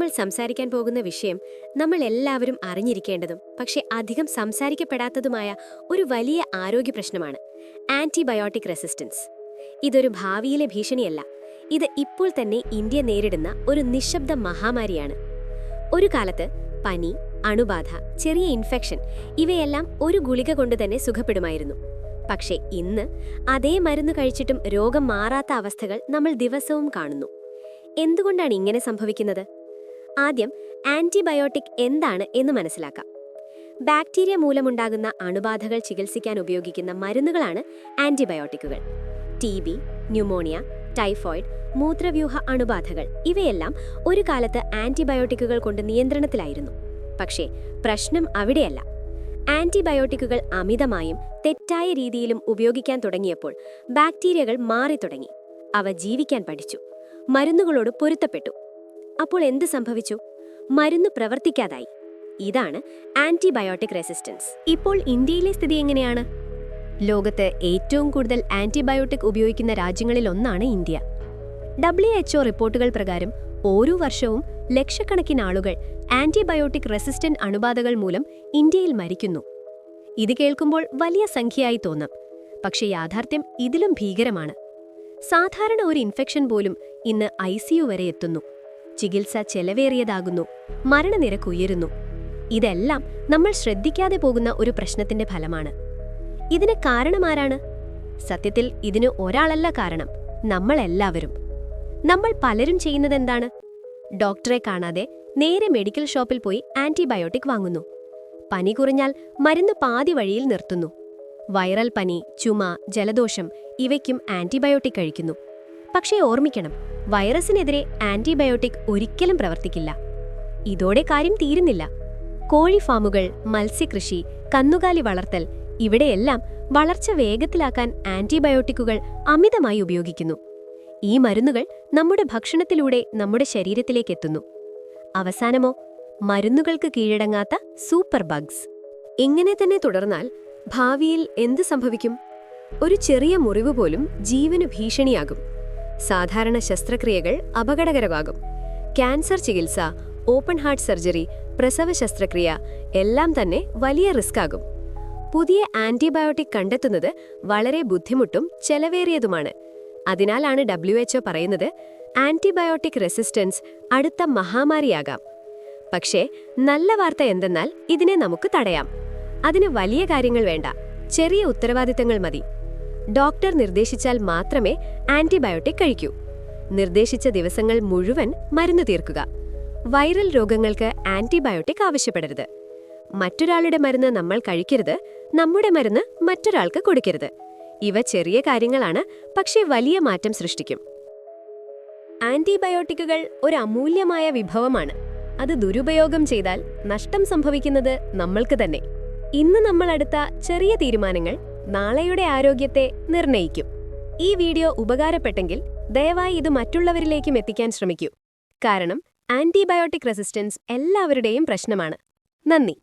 നമ്മൾ സംസാരിക്കാൻ പോകുന്ന വിഷയം നമ്മൾ എല്ലാവരും അറിഞ്ഞിരിക്കേണ്ടതും പക്ഷെ അധികം സംസാരിക്കപ്പെടാത്തതുമായ ഒരു വലിയ ആരോഗ്യ പ്രശ്നമാണ് ആന്റിബയോട്ടിക് റെസിസ്റ്റൻസ്. ഇതൊരു ഭാവിയിലെ ഭീഷണിയല്ല, ഇത് ഇപ്പോൾ തന്നെ ഇന്ത്യ നേരിടുന്ന ഒരു നിശബ്ദ മഹാമാരിയാണ്. ഒരു കാലത്ത് പനി, അണുബാധ, ചെറിയ ഇൻഫെക്ഷൻ ഇവയെല്ലാം ഒരു ഗുളിക കൊണ്ട് തന്നെ സുഖപ്പെടുമായിരുന്നു. പക്ഷേ ഇന്ന് അതേ മരുന്ന് കഴിച്ചിട്ടും രോഗം മാറാത്ത അവസ്ഥകൾ നമ്മൾ ദിവസവും കാണുന്നു. എന്തുകൊണ്ടാണ് ഇങ്ങനെ സംഭവിക്കുന്നത്? ആദ്യം ആന്റിബയോട്ടിക് എന്താണ് എന്ന് മനസ്സിലാക്കാം. ബാക്ടീരിയ മൂലമുണ്ടാകുന്ന അണുബാധകൾ ചികിത്സിക്കാൻ ഉപയോഗിക്കുന്ന മരുന്നുകളാണ് ആന്റിബയോട്ടിക്കുകൾ. TB, ന്യൂമോണിയ, ടൈഫോയിഡ്, മൂത്രവ്യൂഹ അണുബാധകൾ ഇവയെല്ലാം ഒരു കാലത്ത് ആന്റിബയോട്ടിക്കുകൾ കൊണ്ട് നിയന്ത്രണത്തിലായിരുന്നു. പക്ഷേ പ്രശ്നം അവിടെയല്ല. ആന്റിബയോട്ടിക്കുകൾ അമിതമായും തെറ്റായ രീതിയിലും ഉപയോഗിക്കാൻ തുടങ്ങിയപ്പോൾ ബാക്ടീരിയകൾ മാറിത്തുടങ്ങി. അവ ജീവിക്കാൻ പഠിച്ചു, മരുന്നുകളോട് പൊരുത്തപ്പെട്ടു. അപ്പോൾ എന്ത് സംഭവിച്ചു? മരുന്ന് പ്രവർത്തിക്കാതായി. ഇതാണ് ആന്റിബയോട്ടിക് റെസിസ്റ്റൻസ്. ഇപ്പോൾ ഇന്ത്യയിലെ സ്ഥിതി എങ്ങനെയാണ്? ലോകത്ത് ഏറ്റവും കൂടുതൽ ആന്റിബയോട്ടിക് ഉപയോഗിക്കുന്ന രാജ്യങ്ങളിൽ ഒന്നാണ് ഇന്ത്യ. WHO റിപ്പോർട്ടുകൾ പ്രകാരം ഓരോ വർഷവും ലക്ഷക്കണക്കിന് ആളുകൾ ആന്റിബയോട്ടിക് റെസിസ്റ്റന്റ് അണുബാധകൾ മൂലം ഇന്ത്യയിൽ മരിക്കുന്നു. ഇത് കേൾക്കുമ്പോൾ വലിയ സംഖ്യയായി തോന്നാം, പക്ഷേ യാഥാർത്ഥ്യം ഇതിലും ഭീകരമാണ്. സാധാരണ ഒരു ഇൻഫെക്ഷൻ പോലും ഇന്ന് ICU വരെ എത്തുന്നു. ചികിത്സ ചെലവേറിയതാകുന്നു, മരണനിരക്ക് ഉയരുന്നു. ഇതെല്ലാം നമ്മൾ ശ്രദ്ധിക്കാതെ പോകുന്ന ഒരു പ്രശ്നത്തിന്റെ ഫലമാണ്. ഇതിന് കാരണമാരാണ്? സത്യത്തിൽ ഇതിന് ഒരാളല്ല കാരണം, നമ്മളെല്ലാവരും. നമ്മൾ പലരും ചെയ്യുന്നതെന്താണ്? ഡോക്ടറെ കാണാതെ നേരെ മെഡിക്കൽ ഷോപ്പിൽ പോയി ആന്റിബയോട്ടിക് വാങ്ങുന്നു. പനി കുറഞ്ഞാൽ മരുന്ന് പാതി വഴിയിൽ നിർത്തുന്നു. വൈറൽ പനി, ചുമ, ജലദോഷം ഇവയ്ക്കും ആന്റിബയോട്ടിക് കഴിക്കുന്നു. പക്ഷേ ഓർമ്മിക്കണം, വൈറസിനെതിരെ ആന്റിബയോട്ടിക് ഒരിക്കലും പ്രവർത്തിക്കില്ല. ഇതോടെ കാര്യം തീരുന്നില്ല. കോഴി ഫാമുകൾ, മത്സ്യകൃഷി, കന്നുകാലി വളർത്തൽ ഇവിടെയെല്ലാം വളർച്ച വേഗത്തിലാക്കാൻ ആന്റിബയോട്ടിക്കുകൾ അമിതമായി ഉപയോഗിക്കുന്നു. ഈ മരുന്നുകൾ നമ്മുടെ ഭക്ഷണത്തിലൂടെ നമ്മുടെ ശരീരത്തിലേക്ക് എത്തുന്നു. അവസാനമോ, മരുന്നുകൾക്ക് കീഴടങ്ങാത്ത സൂപ്പർ ബഗ്സ്. ഇങ്ങനെ തന്നെ തുടർന്നാൽ ഭാവിയിൽ എന്ത് സംഭവിക്കും? ഒരു ചെറിയ മുറിവ് പോലും ജീവന് ഭീഷണിയാകും. സാധാരണ ശസ്ത്രക്രിയകൾ അപകടകരമാകും. ക്യാൻസർ ചികിത്സ, ഓപ്പൺ ഹാർട്ട് സർജറി, പ്രസവ ശസ്ത്രക്രിയ എല്ലാം തന്നെ വലിയ റിസ്ക് ആകും. പുതിയ ആന്റിബയോട്ടിക് കണ്ടെത്തുന്നത് വളരെ ബുദ്ധിമുട്ടും ചെലവേറിയതുമാണ്. അതിനാലാണ് WHO പറയുന്നത് ആന്റിബയോട്ടിക് റെസിസ്റ്റൻസ് അടുത്ത മഹാമാരിയാകാം. പക്ഷേ നല്ല വാർത്ത എന്തെന്നാൽ ഇതിനെ നമുക്ക് തടയാം. അതിന് വലിയ കാര്യങ്ങൾ വേണ്ട, ചെറിയ ഉത്തരവാദിത്തങ്ങൾ മതി. ഡോക്ടർ നിർദ്ദേശിച്ചാൽ മാത്രമേ ആന്റിബയോട്ടിക് കഴിക്കൂ. നിർദ്ദേശിച്ച ദിവസങ്ങൾ മുഴുവൻ മരുന്ന് തീർക്കുക. വൈറൽ രോഗങ്ങൾക്ക് ആന്റിബയോട്ടിക് ആവശ്യപ്പെടരുത്. മറ്റൊരാളുടെ മരുന്ന് നമ്മൾ കഴിക്കരുത്, നമ്മുടെ മരുന്ന് മറ്റൊരാൾക്ക് കൊടുക്കരുത്. ഇവ ചെറിയ കാര്യങ്ങളാണ്, പക്ഷേ വലിയ മാറ്റം സൃഷ്ടിക്കും. ആന്റിബയോട്ടിക്കുകൾ ഒരു അമൂല്യമായ വിഭവമാണ്. അത് ദുരുപയോഗം ചെയ്താൽ നഷ്ടം സംഭവിക്കുന്നത് നമ്മൾക്ക് തന്നെ. ഇന്ന് നമ്മൾ എടുത്ത ചെറിയ തീരുമാനങ്ങൾ നാളെയുടെ ആരോഗ്യത്തെ നിർണ്ണയിക്കും. ഈ വീഡിയോ ഉപകാരപ്പെട്ടെങ്കിൽ ദയവായി ഇത് മറ്റുള്ളവരിലേക്കും എത്തിക്കാൻ ശ്രമിക്കൂ. കാരണം ആന്റിബയോട്ടിക് റെസിസ്റ്റൻസ് എല്ലാവരുടെയും പ്രശ്നമാണ്. നന്ദി.